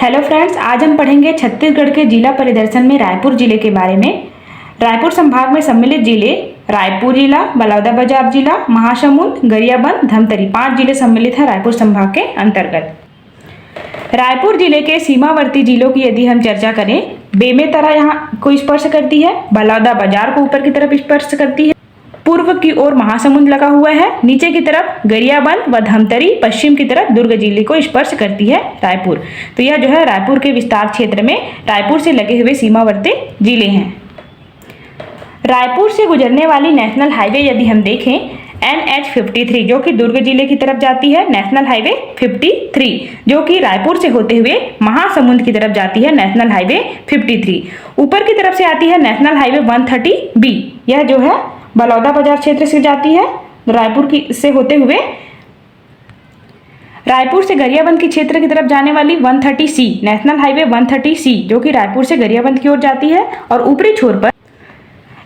Hello friends, आज हम पढ़ेंगे छत्तीसगढ़ के जिला परिदर्शन में रायपुर जिले के बारे में। रायपुर संभाग में सम्मिलित जिले रायपुर जिला, बलौदाबाजार जिला, महासमुंद, गरियाबंद, धमतरी 5 जिले सम्मिलित हैं रायपुर संभाग के अंतर्गत। रायपुर जिले के सीमावर्ती जिलों की यदि हम चर्चा करें, बेमेतरा यहाँ को स्पर्श करती है, बलौदाबाजार को ऊपर की तरफ स्पर्श करती है, पूर्व की ओर महासमुंद लगा हुआ है, नीचे की तरफ गरियाबंद व धमतरी, पश्चिम की तरफ दुर्ग जिले को स्पर्श करती है रायपुर। तो यह जो है रायपुर के विस्तार क्षेत्र में रायपुर से लगे हुए सीमावर्ती जिले हैं। रायपुर से गुजरने वाली नेशनल हाईवे यदि हम देखें, NH53 जो कि दुर्ग जिले की तरफ जाती है, नेशनल हाईवे 53 जो कि रायपुर से होते हुए महासमुंद की तरफ जाती है, नेशनल हाईवे 53। ऊपर की तरफ से आती है नेशनल हाईवे 130B, यह जो है बलौदाबाजार क्षेत्र से जाती है, रायपुर की से होते हुए रायपुर से गरियाबंद की क्षेत्र की तरफ जाने वाली 130C, नेशनल हाईवे 130C जो कि रायपुर से गरियाबंद की ओर जाती है, और ऊपरी छोर पर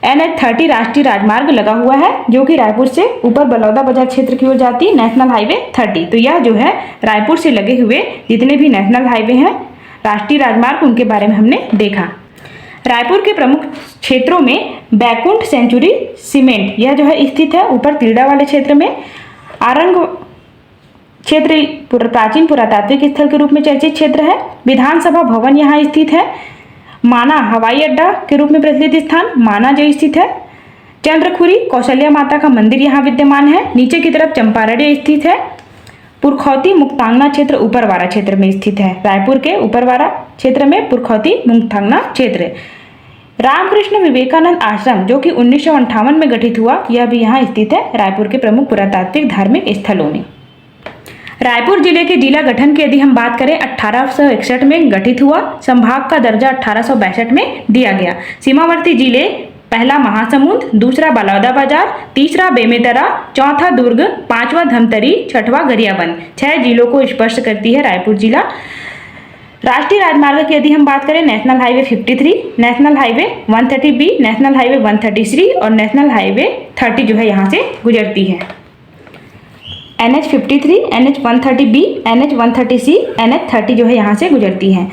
NH30 राष्ट्रीय राजमार्ग लगा हुआ है जो कि रायपुर से ऊपर बलौदाबाजार क्षेत्र की ओर जाती है, नेशनल हाईवे 30। तो यह जो है रायपुर से लगे हुए जितने भी नेशनल हाईवे हैं, राष्ट्रीय राजमार्ग, उनके बारे में हमने देखा। रायपुर के प्रमुख क्षेत्रों में बैकुंठ सेंचुरी सीमेंट यह जो है स्थित है ऊपर तिल्डा वाले क्षेत्र में। आरंग क्षेत्र प्राचीन पुरातात्विक स्थल के रूप में चर्चित क्षेत्र है। विधानसभा भवन यहाँ स्थित है। माना हवाई अड्डा के रूप में प्रचलित स्थान माना जो स्थित है। चंद्रखुरी कौशल्या माता का मंदिर यहाँ विद्यमान है। नीचे की तरफ चंपारण्य स्थित है। पुरखौती मुक्तांगना क्षेत्र ऊपरवारा क्षेत्र में स्थित है। रायपुर के ऊपरवारा क्षेत्र में पुरखौती मुक्तांगना क्षेत्र। रामकृष्ण विवेकानंद आश्रम जो कि 1958 में गठित हुआ, यह भी यहाँ स्थित है रायपुर के प्रमुख पुरातात्विक धार्मिक स्थलों में। रायपुर जिले के जिला गठन की यदि हम बात करें, 1861 में गठित हुआ। संभाग का दर्जा 1862 में दिया गया। सीमावर्ती जिले, पहला महासमुंद, दूसरा बलौदाबाजार, तीसरा बेमेतरा, चौथा दुर्ग, पांचवा धमतरी, छठवां गरियाबंद, 6 जिलों को स्पर्श करती है रायपुर जिला। राष्ट्रीय राजमार्ग की यदि हम बात करें, national highway 53, national highway 130B, national highway 130C और नेशनल हाईवे 30 जो है यहाँ से गुजरती है। NH53, NH130B, NH130C, NH30 जो है यहाँ से गुजरती है।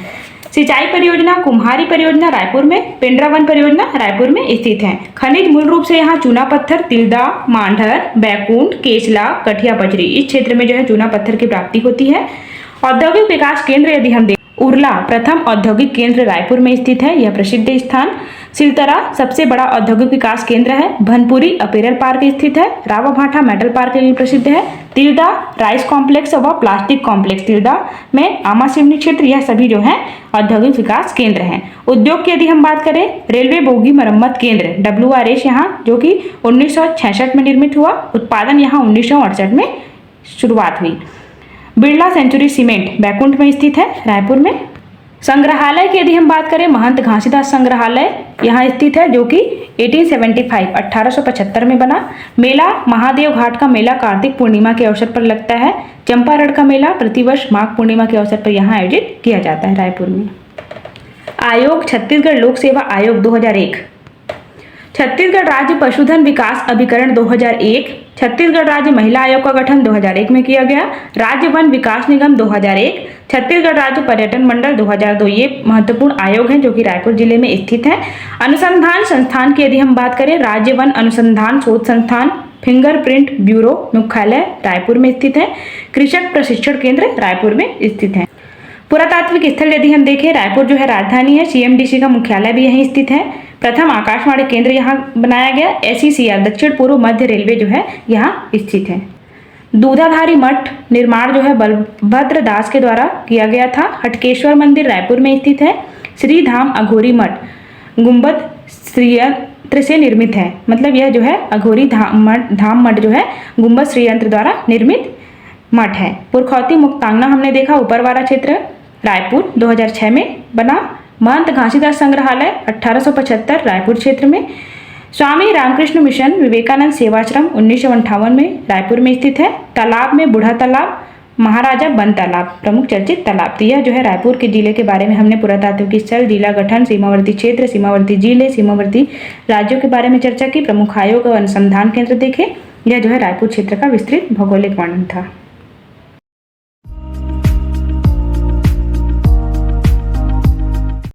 सिंचाई परियोजना कुम्हारी परियोजना रायपुर में, पेंड्रावन परियोजना रायपुर में स्थित है। खनिज मूल रूप से यहाँ चूना पत्थर, तिल्दा, मांढर, बैकुंठ, केचला, कठिया पचरी, इस क्षेत्र में जो है चूना पत्थर की प्राप्ति होती है। औद्योगिक विकास केंद्र यदि हम देखें, उरला प्रथम औद्योगिक केंद्र रायपुर में स्थित है, यह प्रसिद्ध स्थान। सिलतरा सबसे बड़ा औद्योगिक विकास केंद्र है। भनपुरी अपीरल पार्क स्थित है। रावाभाठा मेटल पार्क के लिए प्रसिद्ध है। तिल्दा राइस कॉम्प्लेक्स व प्लास्टिक कॉम्प्लेक्स तिल्दा में, आमा सिवनी क्षेत्र, यह सभी जो है औद्योगिक विकास केंद्र हैं। उद्योग की यदि हम बात करें, रेलवे बोगी मरम्मत केंद्र WRS यहाँ जो कि 1966 में निर्मित हुआ। उत्पादन यहाँ 1968 में शुरुआत हुई। बिरला सेंचुरी सीमेंट बैकुंठ में स्थित है रायपुर में। संग्रहालय की यदि हम बात करें, महंत घासीदास संग्रहालय यहाँ स्थित है जो कि 1875 में बना। मेला महादेव घाट का मेला कार्तिक पूर्णिमा के अवसर पर लगता है। चंपारण का मेला प्रतिवर्ष माघ पूर्णिमा के अवसर पर यहाँ आयोजित किया जाता है रायपुर में। आयोग, छत्तीसगढ़ लोक सेवा आयोग 2001, छत्तीसगढ़ राज्य पशुधन विकास अभिकरण 2001, छत्तीसगढ़ राज्य महिला आयोग का गठन 2001 में किया गया। राज्य वन विकास निगम 2001, छत्तीसगढ़ राज्य पर्यटन मंडल 2002, ये महत्वपूर्ण आयोग हैं जो कि रायपुर जिले में स्थित हैं। अनुसंधान संस्थान की यदि हम बात करें, राज्य वन अनुसंधान शोध संस्थान, फिंगरप्रिंट ब्यूरो मुख्यालय रायपुर में स्थित है। कृषक प्रशिक्षण केंद्र रायपुर में स्थित है। पुरातात्विक स्थल यदि हम देखें, रायपुर जो है राजधानी है। CMDC का मुख्यालय भी यहीं स्थित है। प्रथम आकाशवाणी केंद्र यहाँ बनाया गया। SECR दक्षिण पूर्व मध्य रेलवे जो है यहाँ स्थित है। दूधाधारी मठ निर्माण जो है बलभद्र दास के द्वारा किया गया था। हटकेश्वर मंदिर रायपुर में स्थित है। श्री धाम अघोरी मठ गुंबद श्रीयंत्र से निर्मित है, मतलब यह जो है अघोरी धाम मठ जो है गुंबद श्रीयंत्र द्वारा निर्मित मठ है। पुरखौती मुक्तांगना हमने देखा, ऊपरवारा क्षेत्र रायपुर 2006 में बना। महंत घासीदास संग्रहालय 1875 रायपुर क्षेत्र में। स्वामी रामकृष्ण मिशन विवेकानंद सेवाश्रम 1958 में रायपुर में स्थित है। तालाब में बूढ़ा तालाब, महाराजा वन तालाब प्रमुख चर्चित तालाब। तो यह जो है रायपुर के जिले के बारे में हमने पुरातात्विक स्थल, जिला गठन, सीमावर्ती क्षेत्र, सीमावर्ती जिले, सीमावर्ती राज्यों के बारे में चर्चा की। प्रमुख आयोग और अनुसंधान केंद्र देखे। यह जो है रायपुर क्षेत्र का विस्तृत भौगोलिक वर्णन था।